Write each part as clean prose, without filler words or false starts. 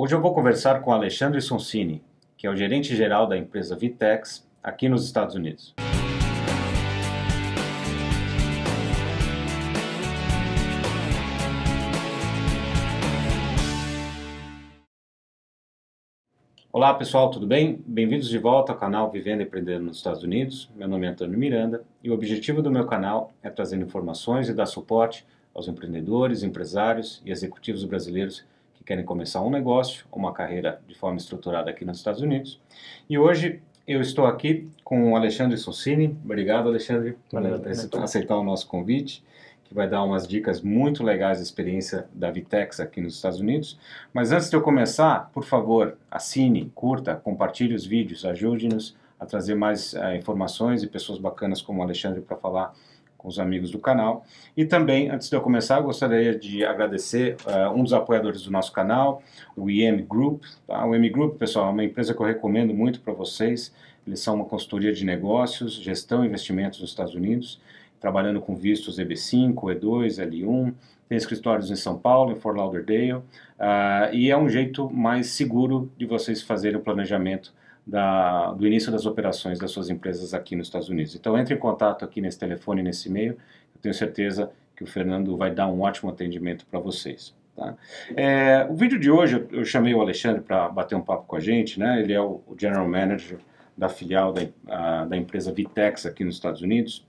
Hoje eu vou conversar com Alexandre Sonsini, que é o gerente-geral da empresa VTEX aqui nos Estados Unidos. Olá pessoal, tudo bem? Bem-vindos de volta ao canal Vivendo e Empreendendo nos Estados Unidos. Meu nome é Antônio Miranda e o objetivo do meu canal é trazer informações e dar suporte aos empreendedores, empresários e executivos brasileiros que querem começar um negócio ou uma carreira de forma estruturada aqui nos Estados Unidos. E hoje eu estou aqui com o Alexandre Sonsini. Obrigado, Alexandre, por aceitar o nosso convite, que vai dar umas dicas muito legais da experiência da VTEX aqui nos Estados Unidos. Mas antes de eu começar, por favor, assine, curta, compartilhe os vídeos, ajude-nos a trazer mais informações e pessoas bacanas como o Alexandre para falar com os amigos do canal. E também, antes de eu começar, eu gostaria de agradecer um dos apoiadores do nosso canal, o IM Group. Tá? O IM Group, pessoal, é uma empresa que eu recomendo muito para vocês. Eles são uma consultoria de negócios, gestão e investimentos nos Estados Unidos, trabalhando com vistos EB5, E2, L1, tem escritórios em São Paulo, em Fort Lauderdale, e é um jeito mais seguro de vocês fazerem o planejamento do início das operações das suas empresas aqui nos Estados Unidos. Então entre em contato aqui nesse telefone, nesse e-mail, eu tenho certeza que o Fernando vai dar um ótimo atendimento para vocês. Tá? O vídeo de hoje eu chamei o Alexandre para bater um papo com a gente, né? Ele é o General Manager da filial da empresa VTEX aqui nos Estados Unidos.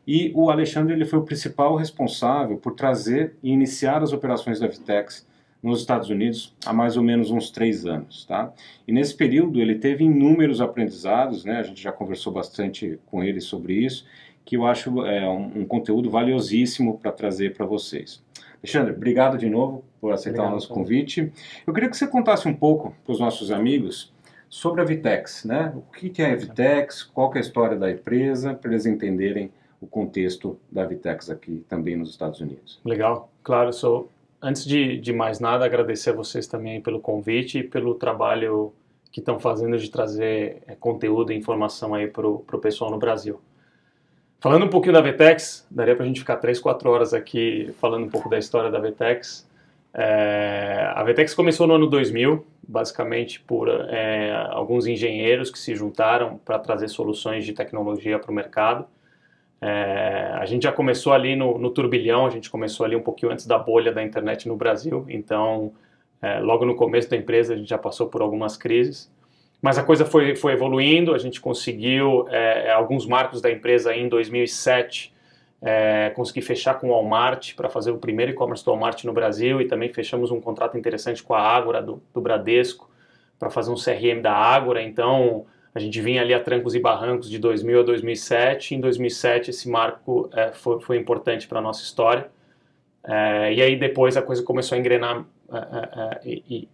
E o Alexandre ele foi o principal responsável por trazer e iniciar as operações da VTEX nos Estados Unidos há mais ou menos uns 3 anos. Tá? E nesse período ele teve inúmeros aprendizados, né? A gente já conversou bastante com ele sobre isso, que eu acho um conteúdo valiosíssimo para trazer para vocês. Alexandre, obrigado de novo por aceitar o nosso convite. Eu queria que você contasse um pouco para os nossos amigos sobre a VTEX, né? O que é a VTEX, qual que é a história da empresa, para eles entenderem o contexto da VTEX aqui também nos Estados Unidos. Legal, claro. Antes de mais nada, agradecer a vocês também pelo convite e pelo trabalho que estão fazendo de trazer conteúdo e informação aí para o pessoal no Brasil. Falando um pouquinho da VTEX, daria para a gente ficar 3, 4 horas aqui falando um pouco da história da VTEX. A VTEX começou no ano 2000, basicamente por alguns engenheiros que se juntaram para trazer soluções de tecnologia para o mercado. A gente já começou ali no turbilhão, a gente começou ali um pouquinho antes da bolha da internet no Brasil, então logo no começo da empresa a gente já passou por algumas crises, mas a coisa foi evoluindo, a gente conseguiu alguns marcos da empresa em 2007, consegui fechar com o Walmart para fazer o primeiro e-commerce do Walmart no Brasil, e também fechamos um contrato interessante com a Ágora do Bradesco para fazer um CRM da Ágora. Então a gente vinha ali a trancos e barrancos de 2000 a 2007, em 2007 esse marco foi importante para a nossa história, e aí depois a coisa começou a engrenar e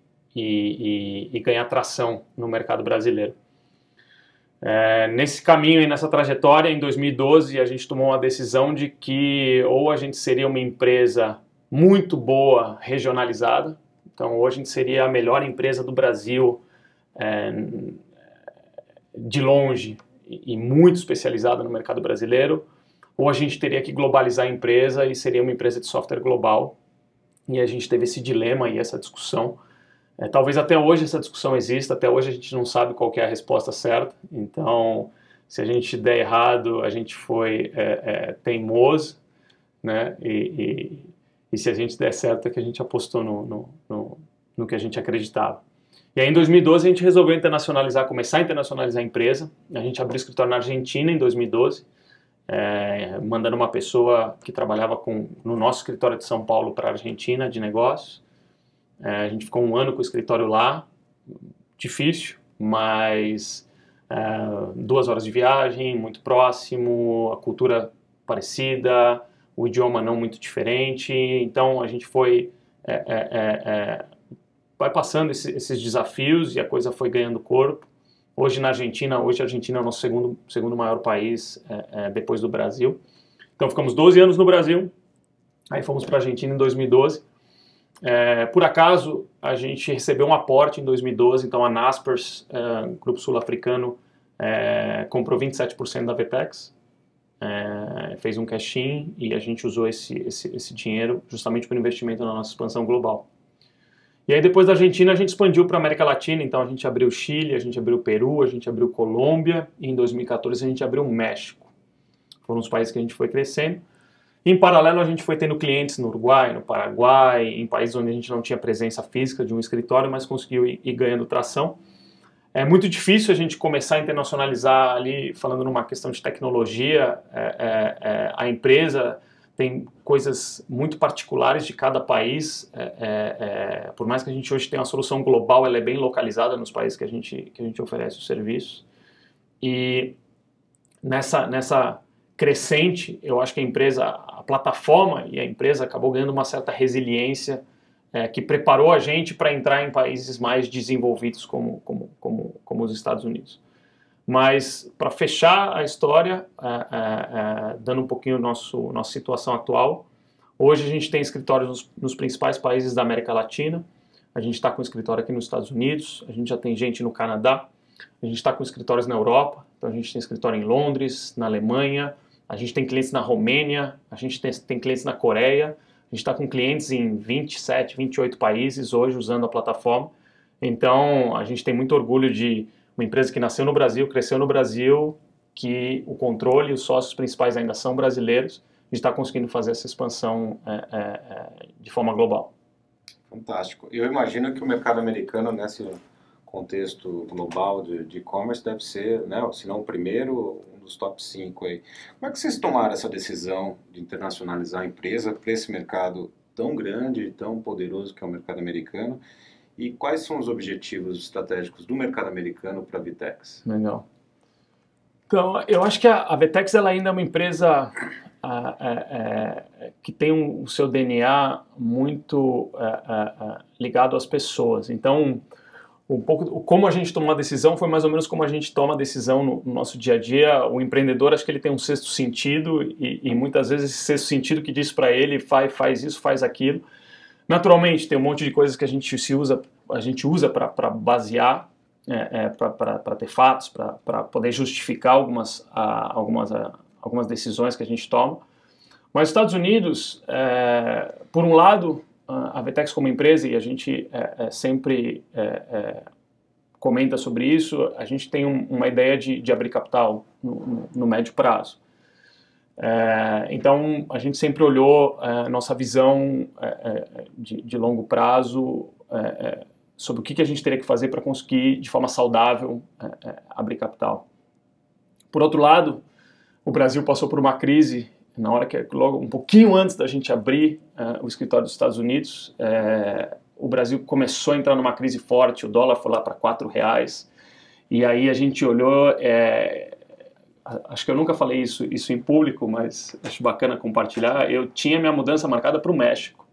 ganhar tração no mercado brasileiro. Nesse caminho e nessa trajetória, em 2012 a gente tomou uma decisão de que ou a gente seria uma empresa muito boa, regionalizada, então hoje a gente seria a melhor empresa do Brasil, de longe e muito especializada no mercado brasileiro, ou a gente teria que globalizar a empresa e seria uma empresa de software global. E a gente teve esse dilema e essa discussão. Talvez até hoje essa discussão exista, até hoje a gente não sabe qual que é a resposta certa. Então, se a gente der errado, a gente foi teimoso, né? E se a gente der certo, é que a gente apostou no que a gente acreditava. E aí em 2012 a gente resolveu começar a internacionalizar a empresa. A gente abriu escritório na Argentina em 2012, mandando uma pessoa que trabalhava no nosso escritório de São Paulo para a Argentina de negócios. A gente ficou 1 ano com o escritório lá, difícil, mas 2 horas de viagem, muito próximo, a cultura parecida, o idioma não muito diferente. Então a gente vai passando esses desafios e a coisa foi ganhando corpo. Hoje a Argentina é o nosso segundo maior país depois do Brasil. Então ficamos 12 anos no Brasil, aí fomos para a Argentina em 2012. Por acaso a gente recebeu um aporte em 2012, então a Naspers, grupo sul-africano, comprou 27% da VTEX, fez um cash-in e a gente usou esse dinheiro justamente para investimento na nossa expansão global. E aí depois da Argentina a gente expandiu para a América Latina, então a gente abriu Chile, a gente abriu Peru, a gente abriu Colômbia e em 2014 a gente abriu México. Foram os países que a gente foi crescendo. Em paralelo a gente foi tendo clientes no Uruguai, no Paraguai, em países onde a gente não tinha presença física de um escritório, mas conseguiu ir ganhando tração. É muito difícil a gente começar a internacionalizar ali, falando numa questão de tecnologia, a empresa tem coisas muito particulares de cada país, por mais que a gente hoje tenha uma solução global, ela é bem localizada nos países que a gente oferece os serviços. E nessa crescente, eu acho que a plataforma e a empresa acabou ganhando uma certa resiliência que preparou a gente para entrar em países mais desenvolvidos como os Estados Unidos. Mas, para fechar a história, dando um pouquinho nossa situação atual, hoje a gente tem escritórios nos principais países da América Latina, a gente está com escritório aqui nos Estados Unidos, a gente já tem gente no Canadá, a gente está com escritórios na Europa, então a gente tem escritório em Londres, na Alemanha, a gente tem clientes na Romênia, a gente tem clientes na Coreia, a gente está com clientes em 27, 28 países hoje usando a plataforma. Então, a gente tem muito orgulho de uma empresa que nasceu no Brasil, cresceu no Brasil, que o controle e os sócios principais ainda são brasileiros. A gente está conseguindo fazer essa expansão de forma global. Fantástico. Eu imagino que o mercado americano, nesse contexto global de e-commerce, deve ser, né, se não o primeiro, dos top 5 aí. Como é que vocês tomaram essa decisão de internacionalizar a empresa para esse mercado tão grande e tão poderoso que é o mercado americano? E quais são os objetivos estratégicos do mercado americano para a VTEX? Legal. Então, eu acho que a VTEX ela ainda é uma empresa que tem o seu DNA muito ligado às pessoas. Então, um pouco como a gente tomou a decisão foi mais ou menos como a gente toma a decisão no nosso dia a dia. O empreendedor, acho que ele tem um sexto sentido e muitas vezes esse sexto sentido que diz para ele faz isso, faz aquilo. Naturalmente tem um monte de coisas que a gente usa para basear, para ter fatos, para poder justificar algumas decisões que a gente toma. Mas os Estados Unidos, por um lado, a VTEX como empresa, e a gente sempre comenta sobre isso, a gente tem uma ideia de abrir capital no médio prazo. Então, a gente sempre olhou nossa visão de longo prazo sobre o que a gente teria que fazer para conseguir, de forma saudável, abrir capital. Por outro lado, o Brasil passou por uma crise na hora que, logo um pouquinho antes da gente abrir o escritório dos Estados Unidos, o Brasil começou a entrar numa crise forte, o dólar foi lá para R$4, e aí a gente olhou, acho que eu nunca falei isso em público, mas acho bacana compartilhar, eu tinha minha mudança marcada para o México.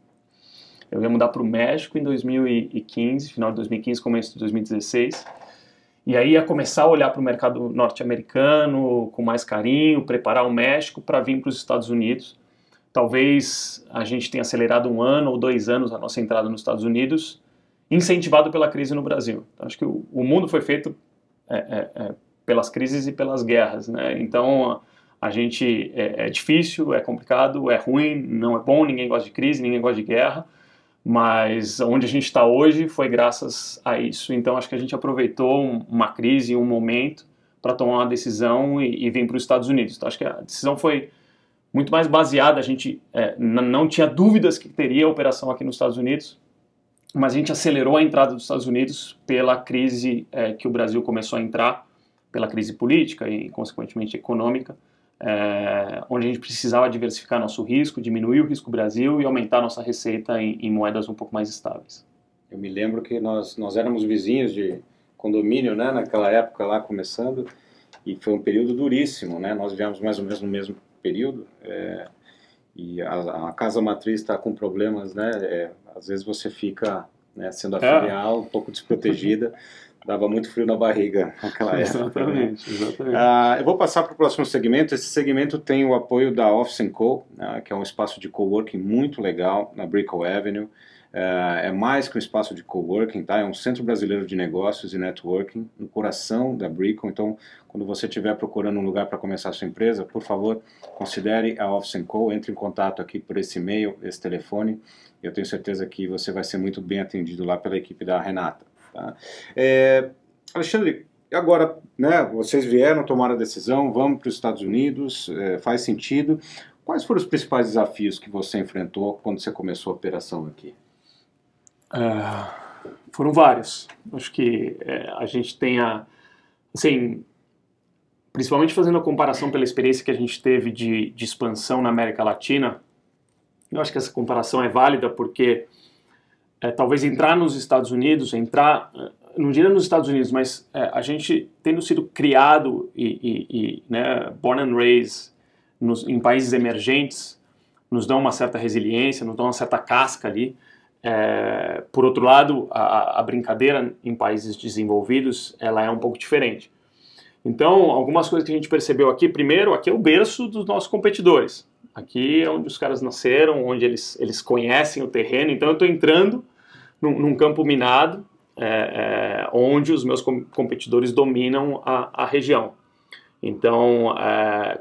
Eu ia mudar para o México em 2015, final de 2015, começo de 2016, e aí ia começar a olhar para o mercado norte-americano com mais carinho, preparar o México para vir para os Estados Unidos. Talvez a gente tenha acelerado 1 ano ou 2 anos a nossa entrada nos Estados Unidos, incentivado pela crise no Brasil. Então, acho que o mundo foi feito pelas crises e pelas guerras, né? Então, a gente é difícil, é complicado, é ruim, não é bom, ninguém gosta de crise, ninguém gosta de guerra, mas onde a gente está hoje foi graças a isso. Então, acho que a gente aproveitou uma crise, um momento, para tomar uma decisão e vir para os Estados Unidos. Então, acho que a decisão foi muito mais baseada, a gente não tinha dúvidas que teria operação aqui nos Estados Unidos, mas a gente acelerou a entrada dos Estados Unidos pela crise que o Brasil começou a entrar, pela crise política e, consequentemente, econômica, onde a gente precisava diversificar nosso risco, diminuir o risco Brasil e aumentar nossa receita em moedas um pouco mais estáveis. Eu me lembro que nós éramos vizinhos de condomínio, né, naquela época lá começando, e foi um período duríssimo, né? Nós viemos mais ou menos no mesmo período, e a casa matriz está com problemas, né? Às vezes você fica, né, sendo a filial um pouco desprotegida. Dava muito frio na barriga naquela época. Exatamente, exatamente. Eu vou passar para o próximo segmento. Esse segmento tem o apoio da Office & Co, que é um espaço de coworking muito legal na Brickell Avenue. é mais que um espaço de coworking, tá? É um centro brasileiro de negócios e networking, no coração da Bricon. Então, quando você estiver procurando um lugar para começar a sua empresa, por favor, considere a Office & Co. Entre em contato aqui por esse e-mail, esse telefone. Eu tenho certeza que você vai ser muito bem atendido lá pela equipe da Renata. Tá? Alexandre, agora, né, vocês vieram, tomaram a decisão, vamos para os Estados Unidos, faz sentido. Quais foram os principais desafios que você enfrentou quando você começou a operação aqui? Foram vários. Acho que a gente tem assim, principalmente fazendo a comparação pela experiência que a gente teve de expansão na América Latina, eu acho que essa comparação é válida porque talvez entrar nos Estados Unidos, não diria nos Estados Unidos, mas a gente tendo sido criado né, born and raised em países emergentes, nos dão uma certa resiliência, nos dão uma certa casca ali. Por outro lado, a brincadeira em países desenvolvidos, ela é um pouco diferente. Então, algumas coisas que a gente percebeu aqui, primeiro, aqui é o berço dos nossos competidores. Aqui é onde os caras nasceram, onde eles conhecem o terreno. Então, eu estou entrando num campo minado, onde os meus competidores dominam a região. Então,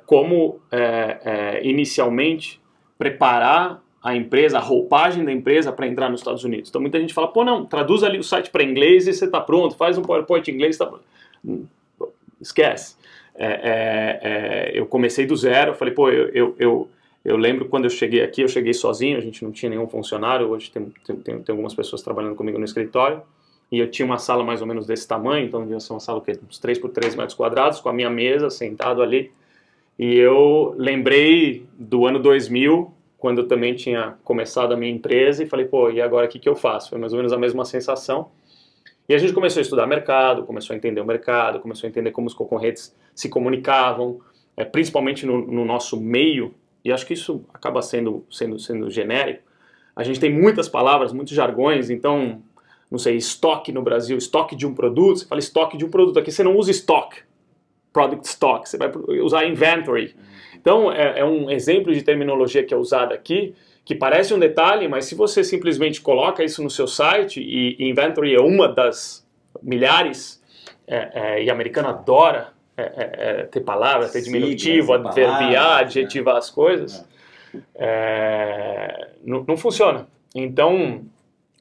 como inicialmente preparar a empresa, a roupagem da empresa para entrar nos Estados Unidos. Então muita gente fala, pô, não, traduz ali o site para inglês e você está pronto, faz um PowerPoint em inglês, tá pronto. Esquece. Eu comecei do zero, eu falei, pô, eu lembro quando eu cheguei aqui, eu cheguei sozinho, a gente não tinha nenhum funcionário, hoje tem algumas pessoas trabalhando comigo no escritório, e eu tinha uma sala mais ou menos desse tamanho, então devia ser uma sala uns 3 por 3 metros quadrados, com a minha mesa, sentado ali, e eu lembrei do ano 2000, quando eu também tinha começado a minha empresa e falei, pô, e agora o que eu faço? Foi mais ou menos a mesma sensação. E a gente começou a estudar mercado, começou a entender o mercado, começou a entender como os concorrentes se comunicavam, principalmente no nosso meio, e acho que isso acaba sendo genérico. A gente tem muitas palavras, muitos jargões, então, não sei, estoque no Brasil, estoque de um produto, você fala estoque de um produto, aqui você não usa estoque, product stock, você vai usar inventory. Então, é um exemplo de terminologia que é usada aqui, que parece um detalhe, mas se você simplesmente coloca isso no seu site, e inventory é uma das milhares, e a americana adora ter palavra, ter diminutivo, adverbiar, adjetivar as coisas, não funciona. Então,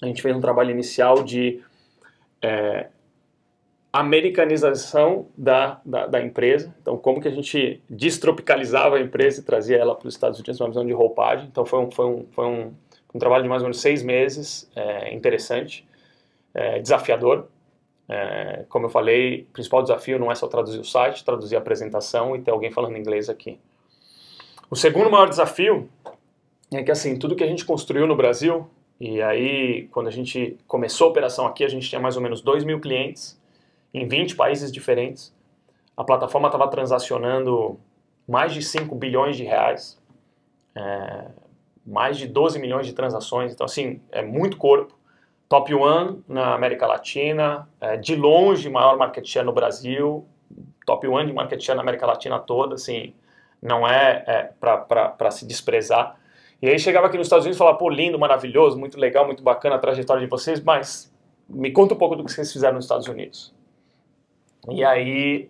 a gente fez um trabalho inicial de americanização da empresa, então como que a gente destropicalizava a empresa e trazia ela para os Estados Unidos, uma visão de roupagem. Então foi um trabalho de mais ou menos 6 meses, interessante, desafiador. Como eu falei, o principal desafio não é só traduzir o site, traduzir a apresentação e ter alguém falando inglês aqui. O segundo maior desafio é que, assim, tudo que a gente construiu no Brasil, e aí quando a gente começou a operação aqui, a gente tinha mais ou menos 2.000 clientes, em 20 países diferentes. A plataforma estava transacionando mais de 5 bilhões de reais, mais de 12 milhões de transações, então assim, é muito corpo. Top 1 na América Latina, de longe maior market share no Brasil, top 1 de market share na América Latina toda, assim, não para se desprezar. E aí chegava aqui nos Estados Unidos e falava, pô, lindo, maravilhoso, muito legal, muito bacana a trajetória de vocês, mas me conta um pouco do que vocês fizeram nos Estados Unidos. E aí,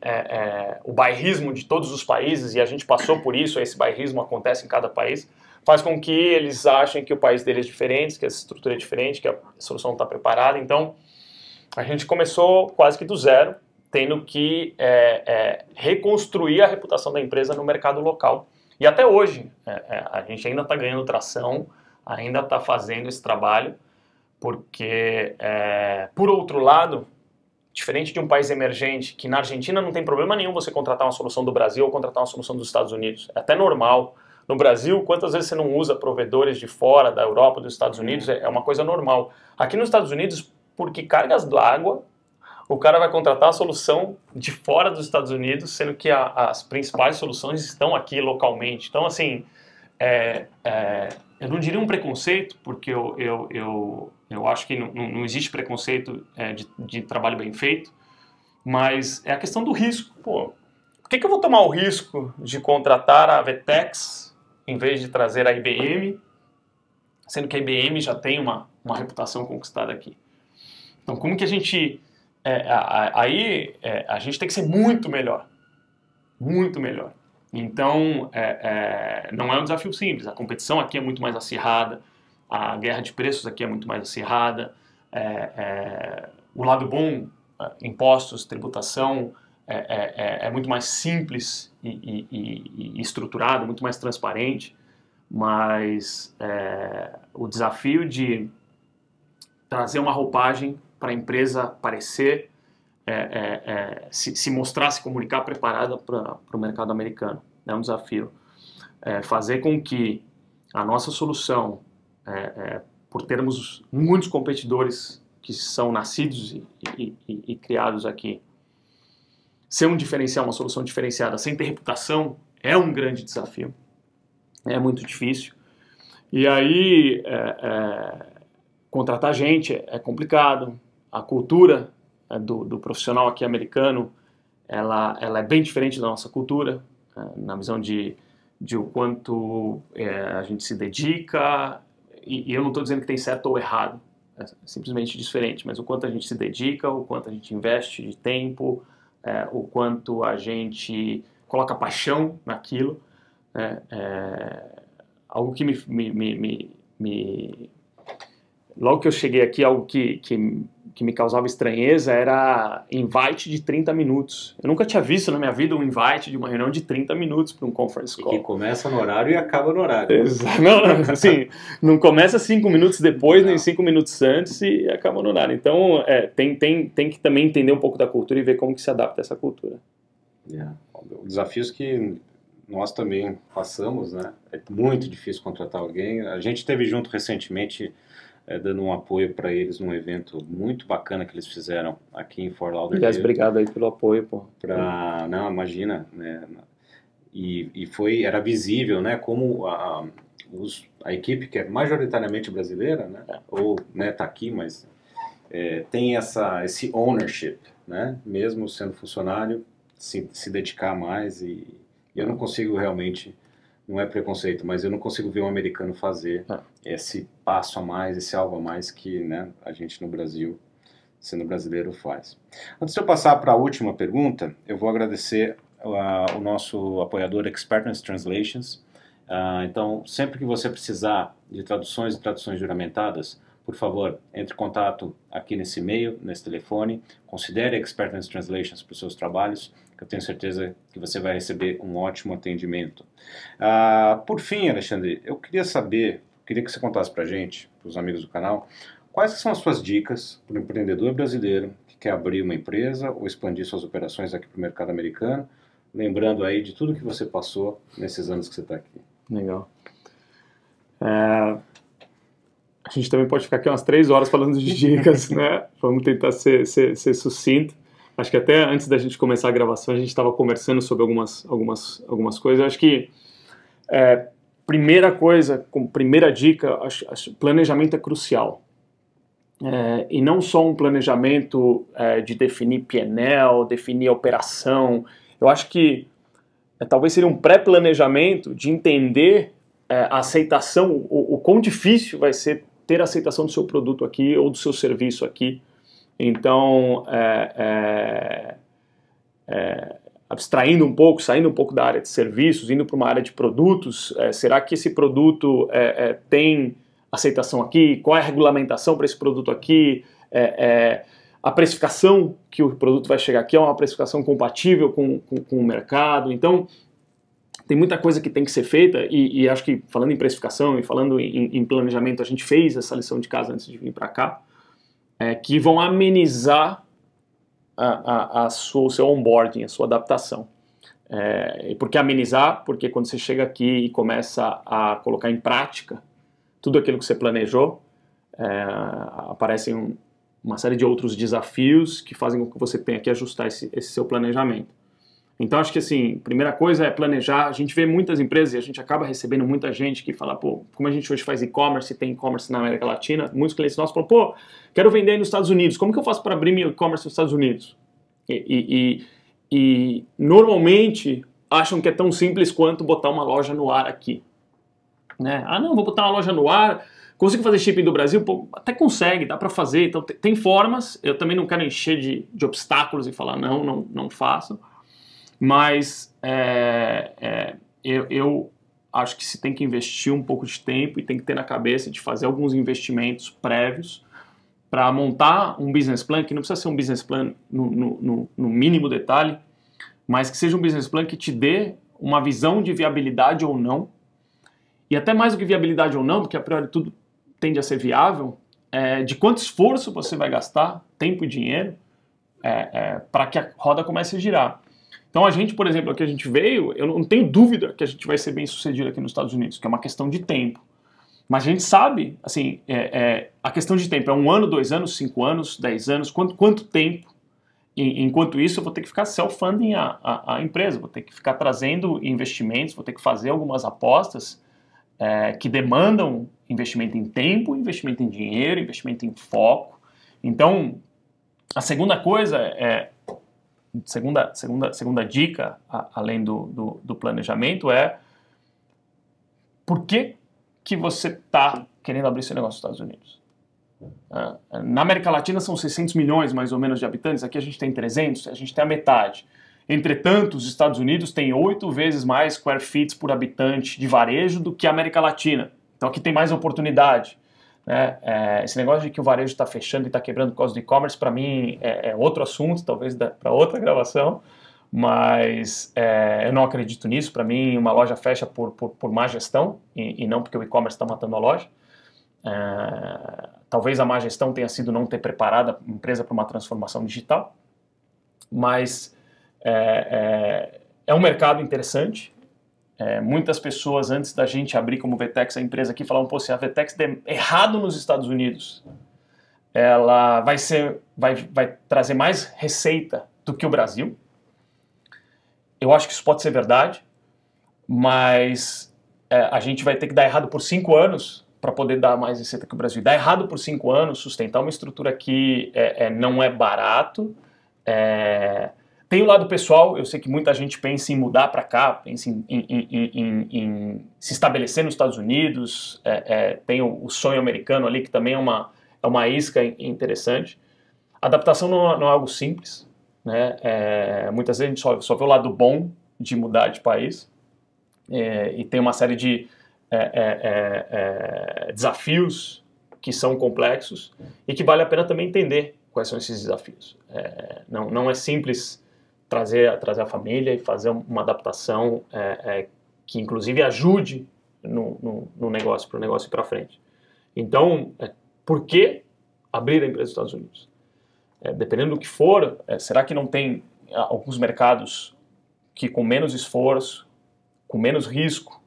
o bairrismo de todos os países, e a gente passou por isso, esse bairrismo acontece em cada país, faz com que eles achem que o país deles é diferente, que a estrutura é diferente, que a solução não está preparada. Então, a gente começou quase que do zero, tendo que reconstruir a reputação da empresa no mercado local. E até hoje, a gente ainda está ganhando tração, ainda está fazendo esse trabalho, porque, por outro lado, diferente de um país emergente, que na Argentina não tem problema nenhum você contratar uma solução do Brasil ou contratar uma solução dos Estados Unidos. É até normal. No Brasil, quantas vezes você não usa provedores de fora, da Europa, dos Estados Unidos? É uma coisa normal. Aqui nos Estados Unidos, porque cargas d'água, o cara vai contratar a solução de fora dos Estados Unidos, sendo que as principais soluções estão aqui localmente. Então, assim, eu não diria um preconceito, porque eu acho que não existe preconceito de trabalho bem feito, mas é a questão do risco. Pô, por que eu vou tomar o risco de contratar a Vetex em vez de trazer a IBM, sendo que a IBM já tem uma uma reputação conquistada aqui. Então, como que a gente... a gente tem que ser muito melhor. Muito melhor. Então, não é um desafio simples. A competição aqui é muito mais acirrada, a guerra de preços aqui é muito mais acirrada, o lado bom, impostos, tributação, é muito mais simples e estruturado, muito mais transparente, mas o desafio de trazer uma roupagem para a empresa parecer, se mostrar, se comunicar preparada para o mercado americano. É um desafio. Fazer com que a nossa solução, por termos muitos competidores que são nascidos e criados aqui, ser um diferencial, uma solução diferenciada, sem ter reputação, é um grande desafio. É muito difícil. E aí, contratar gente é complicado. A cultura do profissional aqui americano, ela é bem diferente da nossa cultura, na visão de o quanto a gente se dedica, e eu não estou dizendo que tem certo ou errado, é simplesmente diferente, mas o quanto a gente se dedica, o quanto a gente investe de tempo, o quanto a gente coloca paixão naquilo, algo que logo que eu cheguei aqui, algo que me causava estranheza era invite de 30 minutos. Eu nunca tinha visto na minha vida um invite de uma reunião de 30 minutos para um conference call. E que começa no horário e acaba no horário. Não, assim, não começa 5 minutos depois, nem 5 minutos antes e acaba no horário. Então, tem que também entender um pouco da cultura e ver como que se adapta a essa cultura. Desafios que nós também passamos, né? É muito difícil contratar alguém. A gente esteve junto recentemente, dando um apoio para eles num evento muito bacana que eles fizeram aqui em Fort Lauderdale. Aliás, obrigado aí pelo apoio, pô. Não, imagina, né? Era visível, né, como a equipe, que é majoritariamente brasileira, né, ou, né, tá aqui, mas tem esse ownership, né, mesmo sendo funcionário, se dedicar mais, e eu não consigo realmente, não é preconceito, mas eu não consigo ver um americano fazer esse passo a mais, esse algo a mais que, né, a gente no Brasil, sendo brasileiro, faz. Antes de eu passar para a última pergunta, eu vou agradecer o nosso apoiador Expertness Translations. Então, sempre que você precisar de traduções e traduções juramentadas, por favor, entre em contato aqui nesse e-mail, nesse telefone, considere Expertness Translations para os seus trabalhos, que eu tenho certeza que você vai receber um ótimo atendimento. Por fim, Alexandre, eu queria que você contasse para a gente, para os amigos do canal, quais são as suas dicas para o empreendedor brasileiro que quer abrir uma empresa ou expandir suas operações aqui para o mercado americano, lembrando aí de tudo que você passou nesses anos que você está aqui. Legal. A gente também pode ficar aqui umas 3 horas falando de dicas, né? Vamos tentar ser sucinto. Acho que até antes da gente começar a gravação, a gente estava conversando sobre algumas coisas. Eu acho que primeira dica, acho planejamento é crucial. E não só um planejamento de definir P&L, definir a operação. Eu acho que talvez seria um pré-planejamento de entender a aceitação, o quão difícil vai ser ter a aceitação do seu produto aqui ou do seu serviço aqui. Então, abstraindo um pouco, saindo um pouco da área de serviços, indo para uma área de produtos, será que esse produto tem aceitação aqui? Qual é a regulamentação para esse produto aqui? A precificação que o produto vai chegar aqui é uma precificação compatível com o mercado. Então, tem muita coisa que tem que ser feita e acho que falando em precificação e falando em planejamento, a gente fez essa lição de casa antes de vir para cá, que vão amenizar o seu onboarding, a sua adaptação. E por que amenizar? Porque quando você chega aqui e começa a colocar em prática tudo aquilo que você planejou, aparecem uma série de outros desafios que fazem com que você tenha que ajustar esse seu planejamento. Então, acho que, assim, primeira coisa é planejar. A gente vê muitas empresas e a gente acaba recebendo muita gente que fala, pô, como a gente hoje faz e-commerce, tem e-commerce na América Latina, muitos clientes nossos falam, pô, quero vender aí nos Estados Unidos, como que eu faço para abrir meu e-commerce nos Estados Unidos? E normalmente acham que é tão simples quanto botar uma loja no ar aqui. Né? Não, vou botar uma loja no ar, Consigo fazer shipping do Brasil? Pô, até consegue, dá para fazer. Então tem formas. Eu também não quero encher de obstáculos e falar não faço. Mas eu acho que se tem que investir um pouco de tempo e tem que ter na cabeça de fazer alguns investimentos prévios para montar um business plan, que não precisa ser um business plan no mínimo detalhe, mas que seja um business plan que te dê uma visão de viabilidade ou não, e até mais do que viabilidade ou não, porque a priori tudo tende a ser viável, de quanto esforço você vai gastar, tempo e dinheiro, para que a roda comece a girar. Então a gente, por exemplo, aqui a gente veio, eu não tenho dúvida que a gente vai ser bem sucedido aqui nos Estados Unidos, que é uma questão de tempo. Mas a gente sabe, assim, a questão de tempo é 1 ano, 2 anos, 5 anos, 10 anos, quanto tempo? Enquanto isso, eu vou ter que ficar self-funding a empresa, vou ter que ficar trazendo investimentos, vou ter que fazer algumas apostas que demandam investimento em tempo, investimento em dinheiro, investimento em foco. Então, a segunda coisa segunda dica, além do planejamento, por que você está querendo abrir seu negócio nos Estados Unidos? Na América Latina são 600 milhões, mais ou menos, de habitantes. Aqui a gente tem 300, a gente tem a metade. Entretanto, os Estados Unidos têm 8 vezes mais square feet por habitante de varejo do que a América Latina. Então aqui tem mais oportunidade. Esse negócio de que o varejo está fechando e está quebrando por causa do e-commerce, para mim, é outro assunto, talvez para outra gravação, mas eu não acredito nisso. Para mim, uma loja fecha por má gestão e não porque o e-commerce está matando a loja. Talvez a má gestão tenha sido não ter preparado a empresa para uma transformação digital, mas é um mercado interessante. Muitas pessoas, antes da gente abrir como Vtex a empresa aqui, falavam, pô, se a Vtex der errado nos Estados Unidos, ela vai trazer mais receita do que o Brasil. Eu acho que isso pode ser verdade, mas a gente vai ter que dar errado por 5 anos para poder dar mais receita que o Brasil. Dar errado por 5 anos, sustentar uma estrutura aqui não é barato. Tem o lado pessoal, eu sei que muita gente pensa em mudar para cá, pensa em se estabelecer nos Estados Unidos, tem o sonho americano ali, que também é uma isca interessante. A adaptação não é algo simples, né? Muitas vezes a gente só vê o lado bom de mudar de país, e tem uma série de desafios que são complexos e que vale a pena também entender quais são esses desafios. Não é simples trazer a família e fazer uma adaptação que inclusive ajude no negócio, para o negócio ir para frente. Então, por que abrir a empresa nos Estados Unidos? Dependendo do que for, será que não tem alguns mercados que com menos esforço, com menos risco,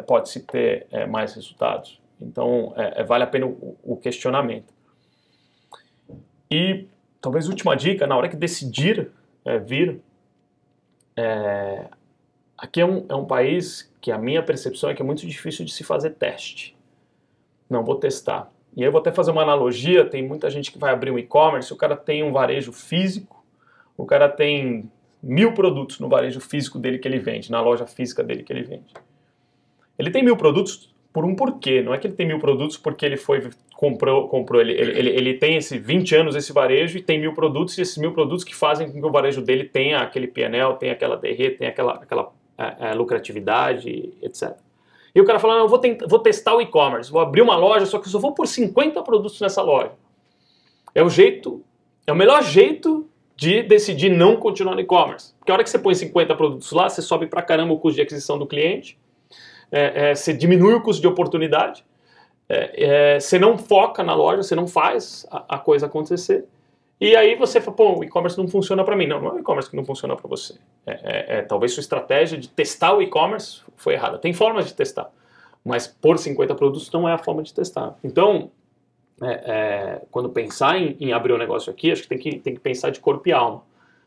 pode-se ter mais resultados? Então, vale a pena o questionamento. E talvez última dica, na hora que decidir vir, aqui é um país que a minha percepção é que é muito difícil de se fazer teste. Não, vou testar. E aí eu vou até fazer uma analogia, tem muita gente que vai abrir um e-commerce, o cara tem um varejo físico, o cara tem 1000 produtos no varejo físico dele que ele vende, na loja física dele que ele vende. Ele tem 1000 produtos por um porquê, não é que ele tem 1000 produtos porque ele comprou, ele tem 20 anos esse varejo e tem 1000 produtos, e esses 1000 produtos que fazem com que o varejo dele tenha aquele P&L, tenha aquela DR, tenha aquela lucratividade, etc. E o cara fala, não, eu vou testar o e-commerce, vou abrir uma loja, só que eu só vou por 50 produtos nessa loja. É o melhor jeito de decidir não continuar no e-commerce. Porque a hora que você põe 50 produtos lá, você sobe pra caramba o custo de aquisição do cliente, você diminui o custo de oportunidade, você não foca na loja, você não faz a coisa acontecer, e aí você fala, pô, o e-commerce não funciona para mim. Não é o e-commerce que não funciona para você. Talvez sua estratégia de testar o e-commerce foi errada. Tem formas de testar, mas por 50 produtos não é a forma de testar. Então, quando pensar em abrir um negócio aqui, acho que tem que pensar de corpo e alma,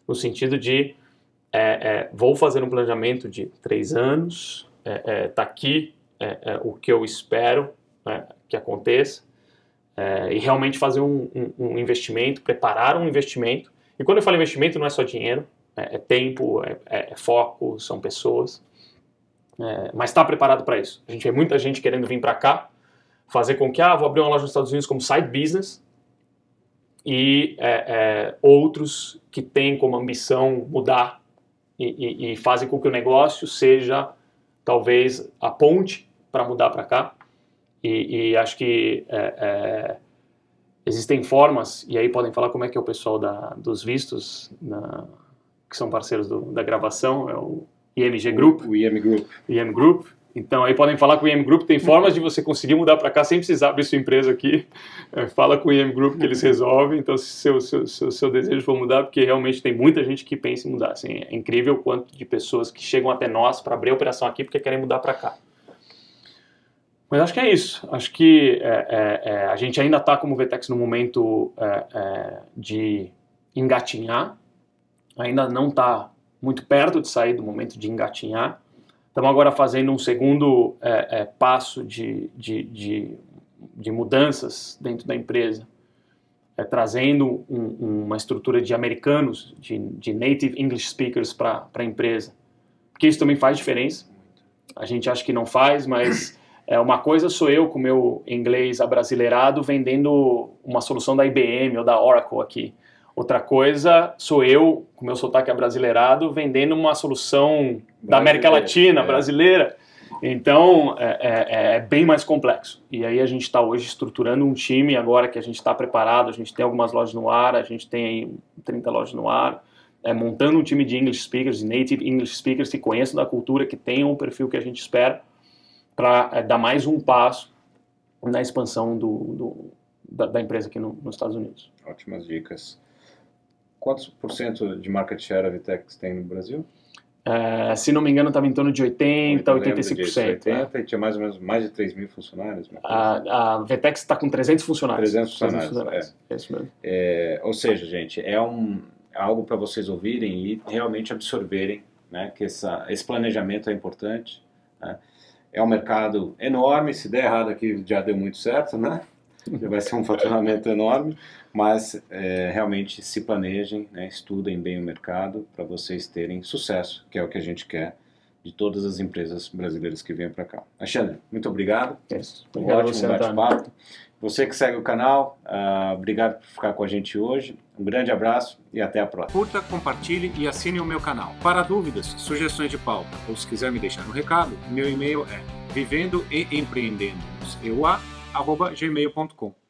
no sentido de vou fazer um planejamento de 3 anos, tá aqui o que eu espero que aconteça, e realmente fazer um investimento, preparar um investimento. E quando eu falo investimento, não é só dinheiro, é tempo, é foco, são pessoas, mas está preparado para isso. A gente vê muita gente querendo vir para cá, fazer com que, vou abrir uma loja nos Estados Unidos como side business, e outros que têm como ambição mudar e fazem com que o negócio seja talvez a ponte para mudar para cá. E acho que existem formas, e aí podem falar como é que é o pessoal dos vistos, que são parceiros da gravação, é o IMG Group. O IM Group. IM Group. Então, aí podem falar com o IM Group, tem formas de você conseguir mudar para cá sem precisar abrir sua empresa aqui. Fala com o IM Group que eles resolvem. Então, se seu desejo for mudar, porque realmente tem muita gente que pensa em mudar. Assim, é incrível o quanto de pessoas que chegam até nós para abrir a operação aqui porque querem mudar para cá. Mas acho que é isso. Acho que a gente ainda está como VTEX no momento de engatinhar. Ainda não está muito perto de sair do momento de engatinhar. Estamos agora fazendo um segundo passo de mudanças dentro da empresa, trazendo uma estrutura de americanos, de native English speakers para a empresa, porque isso também faz diferença. A gente acha que não faz, mas uma coisa sou eu com meu inglês abrasileirado vendendo uma solução da IBM ou da Oracle aqui. Outra coisa sou eu, com meu sotaque abrasileirado, vendendo uma solução da América Latina, brasileira. Então, é bem mais complexo. E aí a gente está hoje estruturando um time, agora que a gente está preparado, a gente tem algumas lojas no ar, a gente tem aí 30 lojas no ar, montando um time de English speakers, de native English speakers que conheçam da cultura, que tenham o perfil que a gente espera, para dar mais um passo na expansão da empresa aqui nos Estados Unidos. Ótimas dicas. Quantos por cento de market share a VTEX tem no Brasil? Se não me engano, estava em torno de 80%, 85%. E tinha mais ou menos mais de 3 mil funcionários? A VTEX está com 300 funcionários. 300 funcionários. É isso mesmo. Ou seja, gente, algo para vocês ouvirem e realmente absorverem, né, que esse planejamento é importante. Né? É um mercado enorme, se der errado aqui já deu muito certo, né? Já vai ser um faturamento enorme, mas realmente se planejem, né, estudem bem o mercado para vocês terem sucesso, que é o que a gente quer de todas as empresas brasileiras que vêm para cá. Alexandre, muito obrigado. Obrigado, ótimo bate-papo. Você que segue o canal, obrigado por ficar com a gente hoje. Um grande abraço e até a próxima. Curta, compartilhe e assine o meu canal. Para dúvidas, sugestões de pauta ou se quiser me deixar um recado, meu e-mail é vivendoeempreendendo@gmail.com.